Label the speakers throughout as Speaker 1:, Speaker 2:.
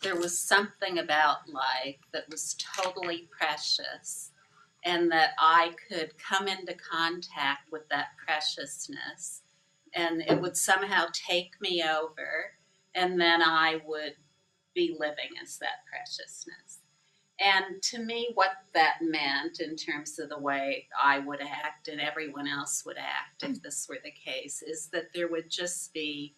Speaker 1: there was something about life that was totally precious, and that I could come into contact with that preciousness, and it would somehow take me over, and then I would be living as that preciousness. And to me, what that meant in terms of the way I would act and everyone else would act if this were the case is that there would just be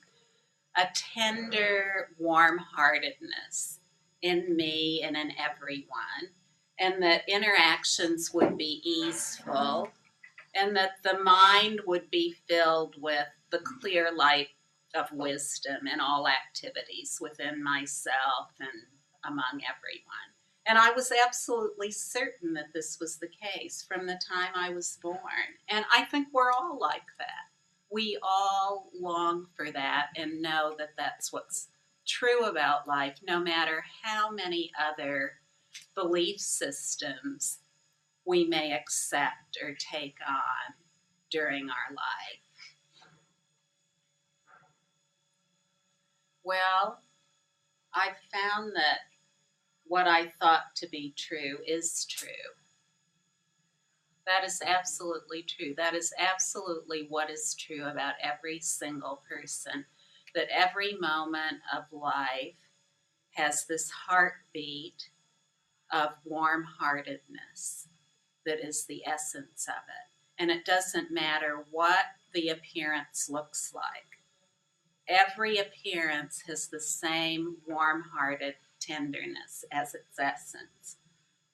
Speaker 1: a tender warm heartedness in me and in everyone, and that interactions would be easeful, and that the mind would be filled with the clear light of wisdom in all activities within myself and among everyone. And I was absolutely certain that this was the case from the time I was born. And I think we're all like that. We all long for that and know that that's what's true about life, no matter how many other belief systems we may accept or take on during our life. Well, I've found that what I thought to be true is true. That is absolutely true. That is absolutely what is true about every single person. That every moment of life has this heartbeat of warm-heartedness that is the essence of it. And it doesn't matter what the appearance looks like. Every appearance has the same warm-hearted tenderness as its essence.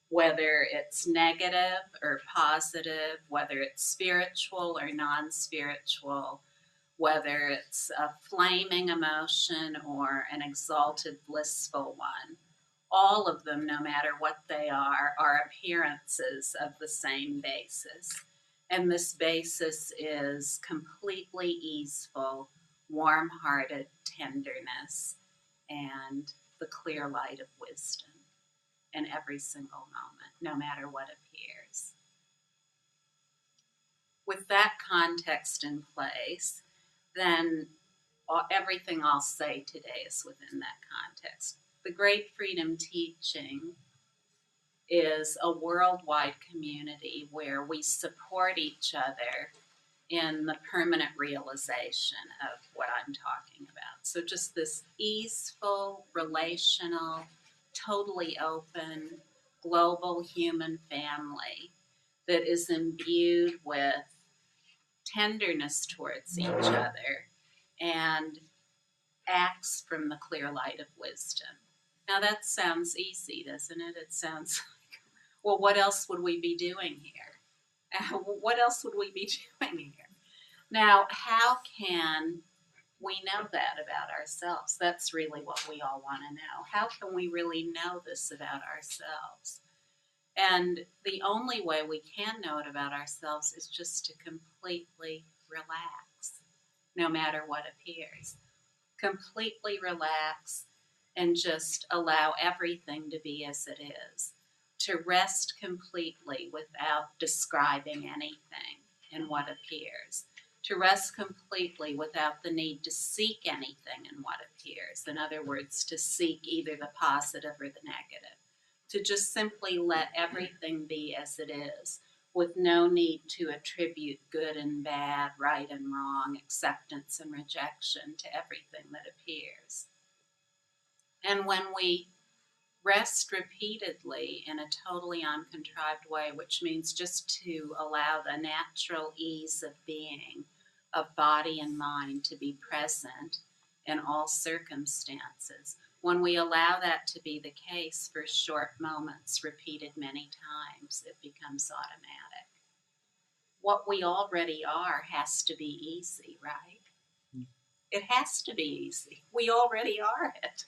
Speaker 1: Whether it's negative or positive, whether it's spiritual or non-spiritual, whether it's a flaming emotion or an exalted, blissful one, all of them, no matter what they are appearances of the same basis. And this basis is completely easeful, warm-hearted tenderness and the clear light of wisdom in every single moment, no matter what appears. With that context in place, then everything I'll say today is within that context. The Great Freedom Teaching is a worldwide community where we support each other in the permanent realization of what I'm talking about. So just this easeful, relational, totally open, global human family that is imbued with tenderness towards each other and acts from the clear light of wisdom. Now that sounds easy, doesn't it? It sounds like, well, what else would we be doing here? What else would we be doing here? Now, how can we know that about ourselves? That's really what we all want to know. How can we really know this about ourselves? And the only way we can know it about ourselves is just to completely relax, no matter what appears. Completely relax and just allow everything to be as it is. To rest completely without describing anything in what appears. To rest completely without the need to seek anything in what appears. In other words, to seek either the positive or the negative. To just simply let everything be as it is, with no need to attribute good and bad, right and wrong, acceptance and rejection to everything that appears. And when we rest repeatedly in a totally uncontrived way, which means just to allow the natural ease of being, of body and mind to be present in all circumstances. When we allow that to be the case for short moments, repeated many times, it becomes automatic. What we already are has to be easy, right? It has to be easy. We already are it.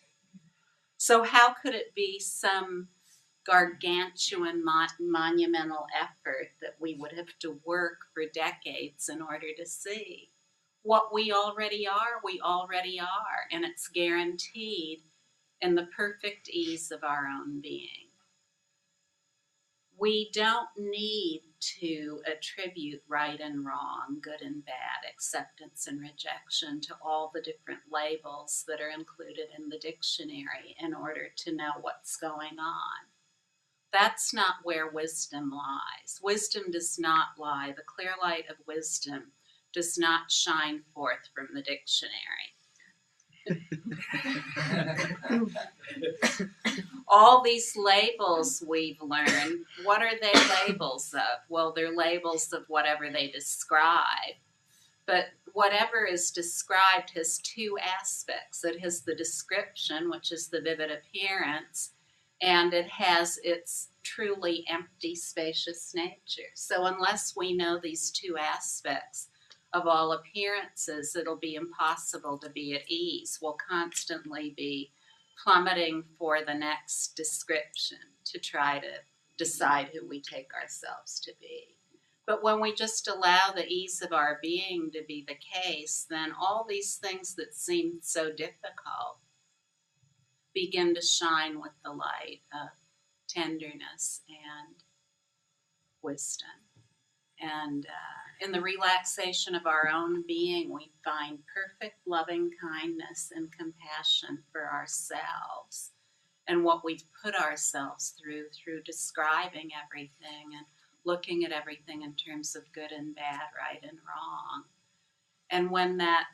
Speaker 1: So how could it be some gargantuan, monumental effort that we would have to work for decades in order to see? What we already are, and it's guaranteed in the perfect ease of our own being. We don't need to attribute right and wrong, good and bad, acceptance and rejection to all the different labels that are included in the dictionary in order to know what's going on. That's not where wisdom lies. Wisdom does not lie. The clear light of wisdom does not shine forth from the dictionary. All these labels we've learned, what are they labels of? Well, they're labels of whatever they describe. But whatever is described has two aspects. It has the description, which is the vivid appearance, and it has its truly empty, spacious nature. So unless we know these two aspects of all appearances, it'll be impossible to be at ease. We'll constantly be plummeting for the next description to try to decide who we take ourselves to be. But when we just allow the ease of our being to be the case, then all these things that seem so difficult begin to shine with the light of tenderness and wisdom. And in the relaxation of our own being, we find perfect loving kindness and compassion for ourselves and what we've put ourselves through describing everything and looking at everything in terms of good and bad, right and wrong. And when that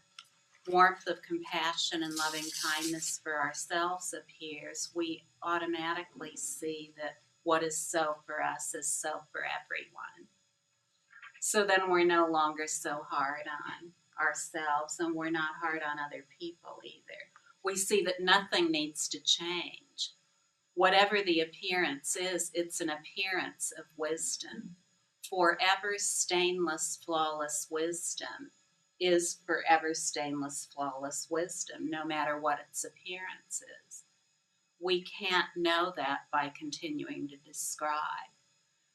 Speaker 1: warmth of compassion and loving kindness for ourselves appears, we automatically see that what is so for us is so for everyone. So then we're no longer so hard on ourselves, and we're not hard on other people either. We see that nothing needs to change. Whatever the appearance is, it's an appearance of wisdom. Forever stainless, flawless wisdom is forever stainless, flawless wisdom, no matter what its appearance is. We can't know that by continuing to describe.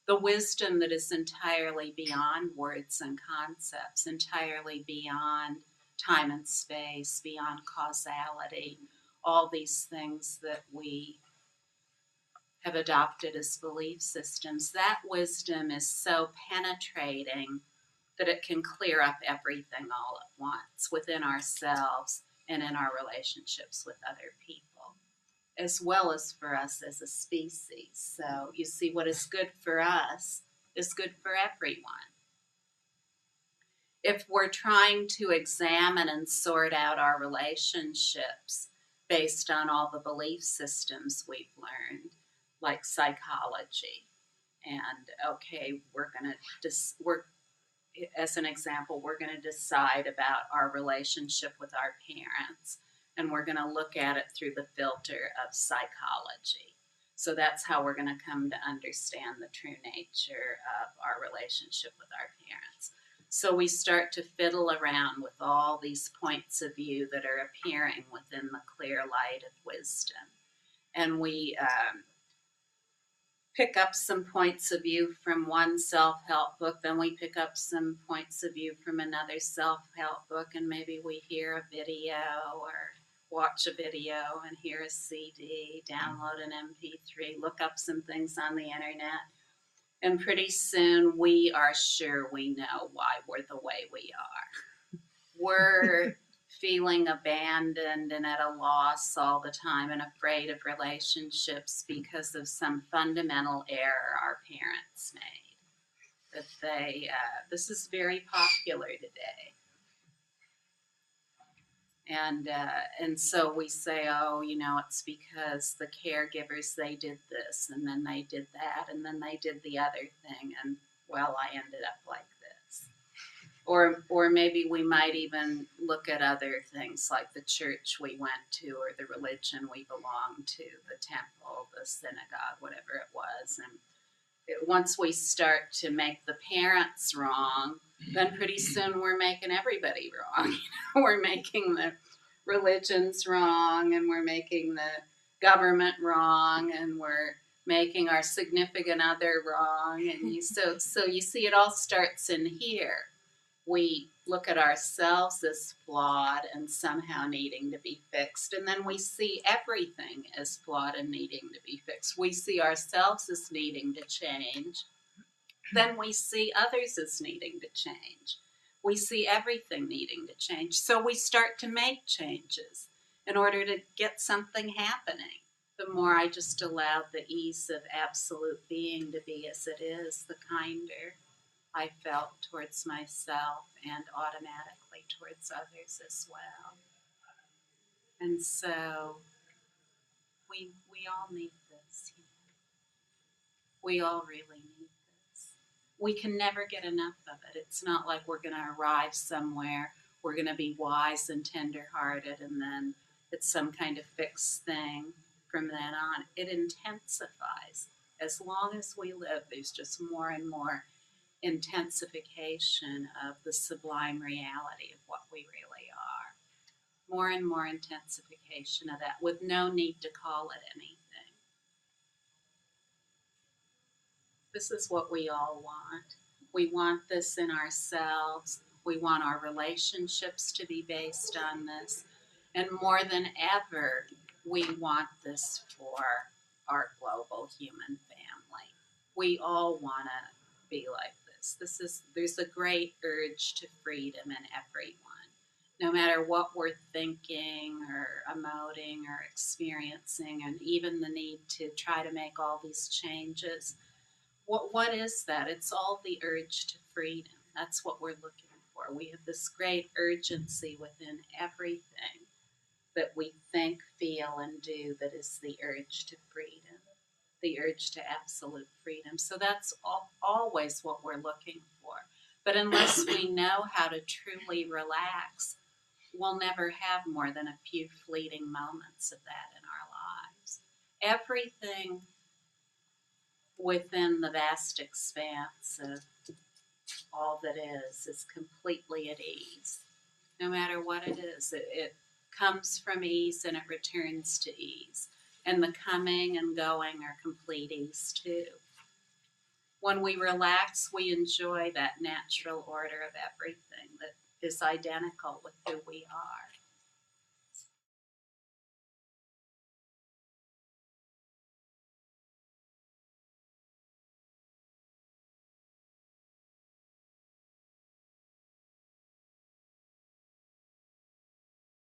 Speaker 1: The wisdom that is entirely beyond words and concepts, entirely beyond time and space, beyond causality, all these things that we have adopted as belief systems, that wisdom is so penetrating that it can clear up everything all at once within ourselves and in our relationships with other people, as well as for us as a species. So you see, what is good for us is good for everyone. If we're trying to examine and sort out our relationships based on all the belief systems we've learned, like psychology, and okay, as an example, we're going to decide about our relationship with our parents, and we're going to look at it through the filter of psychology. So that's how we're going to come to understand the true nature of our relationship with our parents. So we start to fiddle around with all these points of view that are appearing within the clear light of wisdom. And we pick up some points of view from one self-help book, then we pick up some points of view from another self-help book, and maybe we hear a video or watch a video and hear a CD, download an MP3, look up some things on the internet, and pretty soon we are sure we know why we're the way we are. We're feeling abandoned and at a loss all the time and afraid of relationships because of some fundamental error our parents made. That this is very popular today. And so we say, oh, it's because the caregivers, they did this, and then they did that, and then they did the other thing, and well, I ended up like this. Or maybe we might even look at other things like the church we went to or the religion we belonged to, the temple, the synagogue, whatever it was. And once we start to make the parents wrong, then pretty soon we're making everybody wrong. We're making the religions wrong, and we're making the government wrong, and we're making our significant other wrong. And so you see, it all starts in here. We look at ourselves as flawed and somehow needing to be fixed. And then we see everything as flawed and needing to be fixed. We see ourselves as needing to change. Then we see others as needing to change. We see everything needing to change. So we start to make changes in order to get something happening. The more I just allowed the ease of absolute being to be as it is, the kinder I felt towards myself and automatically towards others as well. And so we all need this. You know? We all really need this. We can never get enough of it. It's not like we're going to arrive somewhere, we're going to be wise and tender-hearted, and then it's some kind of fixed thing from then on. It intensifies. As long as we live, there's just more and more intensification of the sublime reality of what we really are. More and more intensification of that with no need to call it anything. This is what we all want. We want this in ourselves. We want our relationships to be based on this. And more than ever, we want this for our global human family. We all want to be like this. There's a great urge to freedom in everyone. No matter what we're thinking or emoting or experiencing, and even the need to try to make all these changes, what is that? It's all the urge to freedom. That's what we're looking for. We have this great urgency within everything that we think, feel, and do that is the urge to freedom, the urge to absolute freedom. So that's always what we're looking for. But unless we know how to truly relax, we'll never have more than a few fleeting moments of that in our lives. Everything within the vast expanse of all that is completely at ease. No matter what it is, it comes from ease and it returns to ease. And the coming and going are complete ease too. When we relax, we enjoy that natural order of everything that is identical with who we are.